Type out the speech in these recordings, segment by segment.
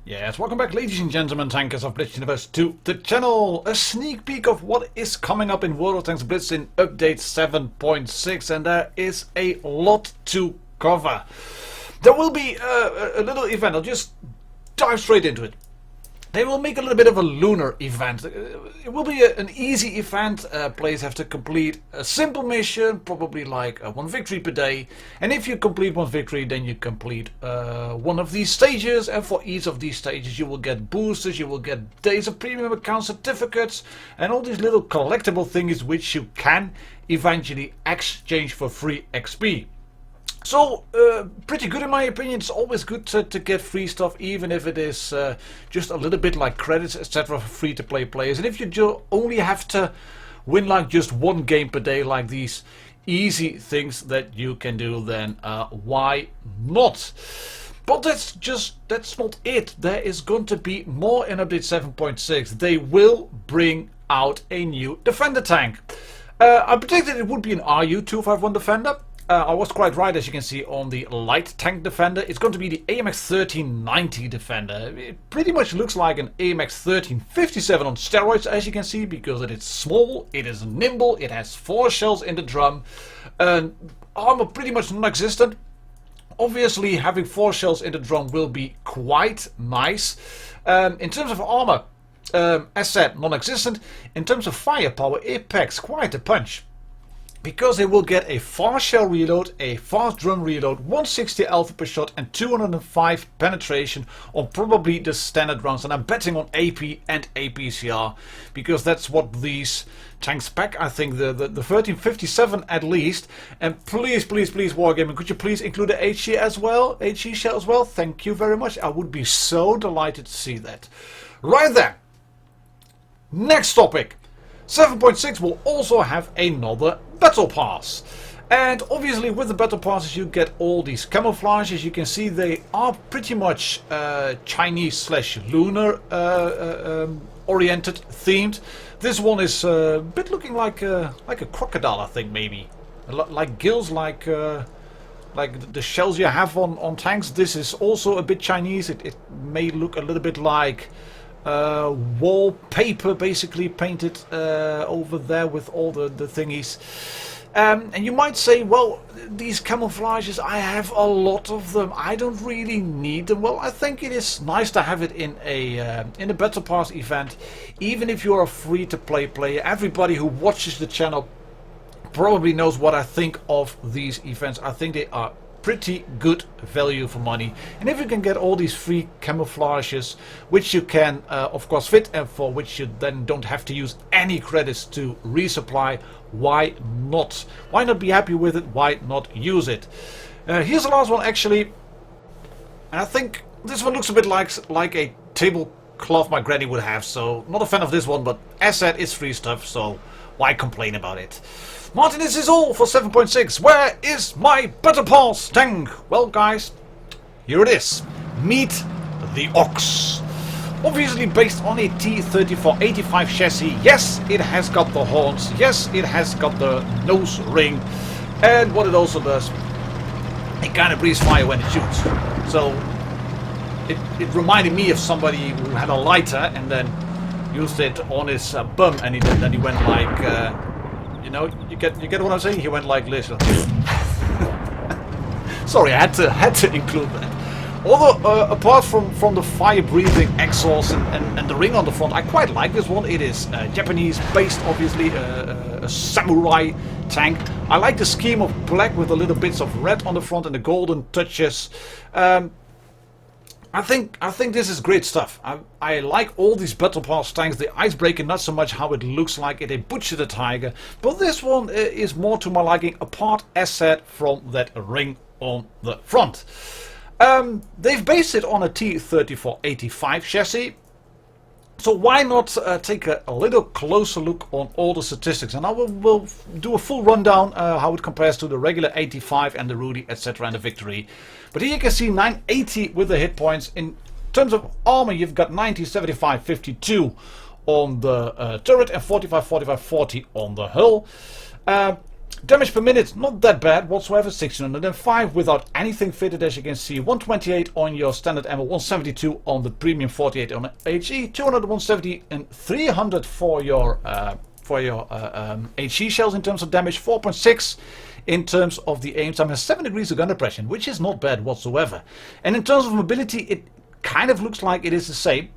Yes, welcome back ladies and gentlemen, tankers of Blitz Universe to the channel. A sneak peek of what is coming up in World of Tanks Blitz in update 7.6, and there is a lot to cover. There will be a little event, I'll just dive straight into it. They will make a little bit of a lunar event. It will be an easy event. Players have to complete a simple mission, probably like one victory per day. And if you complete one victory, then you complete one of these stages. And for each of these stages, you will get boosters, you will get days of premium account certificates, and all these little collectible things which you can eventually exchange for free XP. So, pretty good in my opinion. It's always good to get free stuff, even if it is just a little bit like credits, etc. for free-to-play players. And if you only have to win like just one game per day, like these easy things that you can do, then why not? But that's not it. There is going to be more in update 7.6. They will bring out a new defender tank. I predicted it would be an RU-251 defender. I was quite right, as you can see on the light tank defender. It's going to be the AMX 1390 defender. It pretty much looks like an AMX 1357 on steroids, as you can see, because it is small, it is nimble, it has 4 shells in the drum, and armor pretty much non-existent. Obviously, having 4 shells in the drum will be quite nice. In terms of armor, as said, non-existent. In terms of firepower, it packs quite a punch, because it will get a fast shell reload, a fast drum reload, 160 alpha per shot, and 205 penetration on probably the standard rounds. And I'm betting on AP and APCR, because that's what these tanks pack. I think the 1357 at least. And please, please, please, Wargaming, could you please include the HE as well? HE shell as well? Thank you very much. I would be so delighted to see that. Right then. Next topic. 7.6 will also have another battle pass, and obviously with the battle passes you get all these camouflages. You can see they are pretty much Chinese / lunar oriented themed. This one is a bit looking like a crocodile, I think, maybe like gills, like the shells you have on tanks. This is also a bit Chinese. It may look a little bit like wallpaper, basically painted over there with all the thingies. And you might say, well, these camouflages, I have a lot of them, I don't really need them. Well, I think it is nice to have it in a battle pass event, even if you are a free-to-play player. Everybody who watches the channel probably knows what I think of these events. I think they are pretty good value for money, and if you can get all these free camouflages, which you can of course fit, and for which you then don't have to use any credits to resupply, why not? Why not be happy with it? Why not use it? Here's the last one, actually, and I think this one looks a bit like a tablecloth my granny would have, so not a fan of this one, but as said, it's free stuff, so why complain about it? Martin, this is all for 7.6. Where is my battle pass tank? Well, guys, here it is. Meet the Ox. Obviously based on a T-3485 chassis. Yes, it has got the horns. Yes, it has got the nose ring. And what it also does, it kind of breathes fire when it shoots. So it reminded me of somebody who had a lighter and then used it on his bum, and then he went like... you know, you get what I'm saying? He went like this. Sorry, I had to include that. Although, apart from the fire-breathing exhaust and the ring on the front, I quite like this one. It is Japanese-based, obviously, a samurai tank. I like the scheme of black with the little bits of red on the front and the golden touches. I think this is great stuff. I like all these battle pass tanks. The icebreaker, not so much how it looks like it, a Butcher the Tiger, but this one is more to my liking, apart, as said, from that ring on the front. They've based it on a T-3485 chassis, so why not take a little closer look on all the statistics, and I will do a full rundown how it compares to the regular 85 and the Rudy, etc. and the Victory. But here you can see 980 with the hit points. In terms of armor, you've got 90, 75, 52 on the turret and 45, 45, 40 on the hull. Damage per minute, not that bad whatsoever, 1605 without anything fitted, as you can see. 128 on your standard ammo, 172 on the premium, 48 on HE, 200, 170 and 300 for your HE shells in terms of damage, 4.6 in terms of the aim time, has 7 degrees of gun depression, which is not bad whatsoever. And in terms of mobility, it kind of looks like it is the same.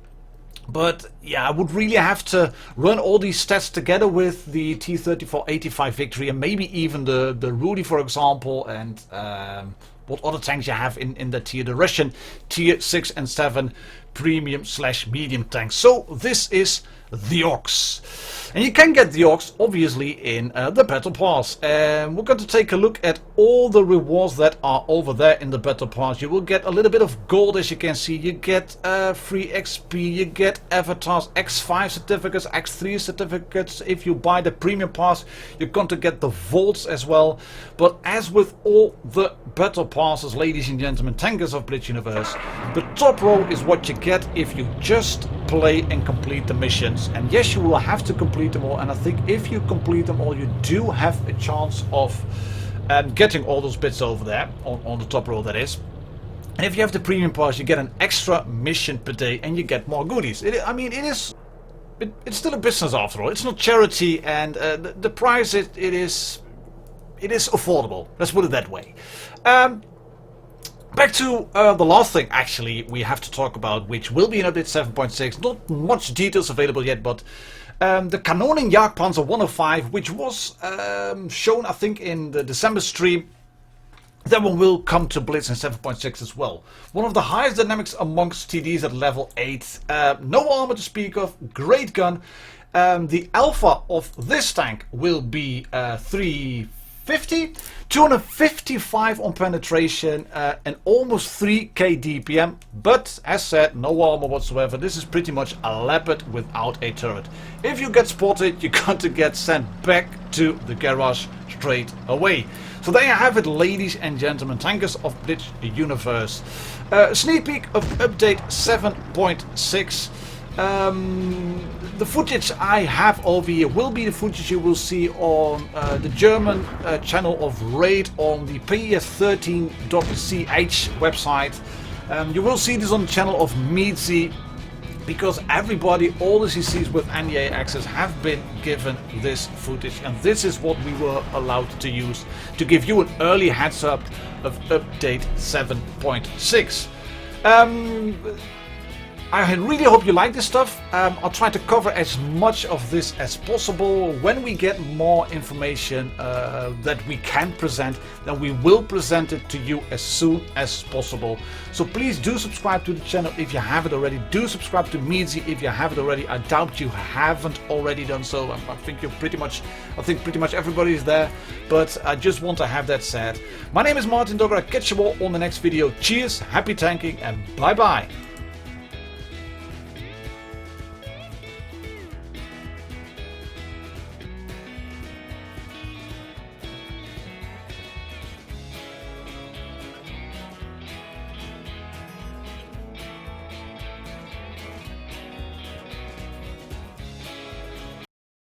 But yeah, I would really have to run all these stats together with the T-34-85 Victory and maybe even the Rudy, for example, and what other tanks you have in that tier, the Russian tier 6 and 7 premium/medium tanks. So this is the Ox. And you can get the Ox obviously in the Battle Pass. And we're going to take a look at all the rewards that are over there in the Battle Pass. You will get a little bit of gold, as you can see. You get free XP, you get avatars, X5 certificates, X3 certificates. If you buy the premium pass, you're going to get the vaults as well. But as with all the Battle Passes, ladies and gentlemen, tankers of Blitz Universe, the top row is what you get if you just play and complete the missions. And yes, you will have to complete them all, and I think if you complete them all, you do have a chance of getting all those bits over there on the top row, that is. And if you have the premium pass, you get an extra mission per day and you get more goodies. I mean, it's still a business after all. It's not charity, and the price it is affordable. Let's put it that way. Back to the last thing, actually, we have to talk about, which will be in update 7.6. Not much details available yet, but the Canoning Jagdpanzer 105, which was shown, I think, in the December stream, that one will come to Blitz in 7.6 as well. One of the highest dynamics amongst TDs at level 8. No armor to speak of, great gun. The alpha of this tank will be 350, 255 on penetration, and almost 3k DPM, but as said, no armor whatsoever. This is pretty much a leopard without a turret. If you get spotted, you're going to get sent back to the garage straight away. So there you have it, ladies and gentlemen, tankers of Blitz Universe. Sneak peek of update 7.6. The footage I have over here will be the footage you will see on the German channel of Raid on the ps13.ch website. You will see this on the channel of KanJpz, because everybody, all the CCs with NDA access, have been given this footage, and this is what we were allowed to use to give you an early heads up of update 7.6. I really hope you like this stuff. I'll try to cover as much of this as possible. When we get more information that we can present, then we will present it to you as soon as possible. So please do subscribe to the channel if you haven't already. Do subscribe to KanJpz if you haven't already. I doubt you haven't already done so. I think you're pretty much everybody is there. But I just want to have that said. My name is martindogger. I'll catch you all on the next video. Cheers, happy tanking, and bye bye.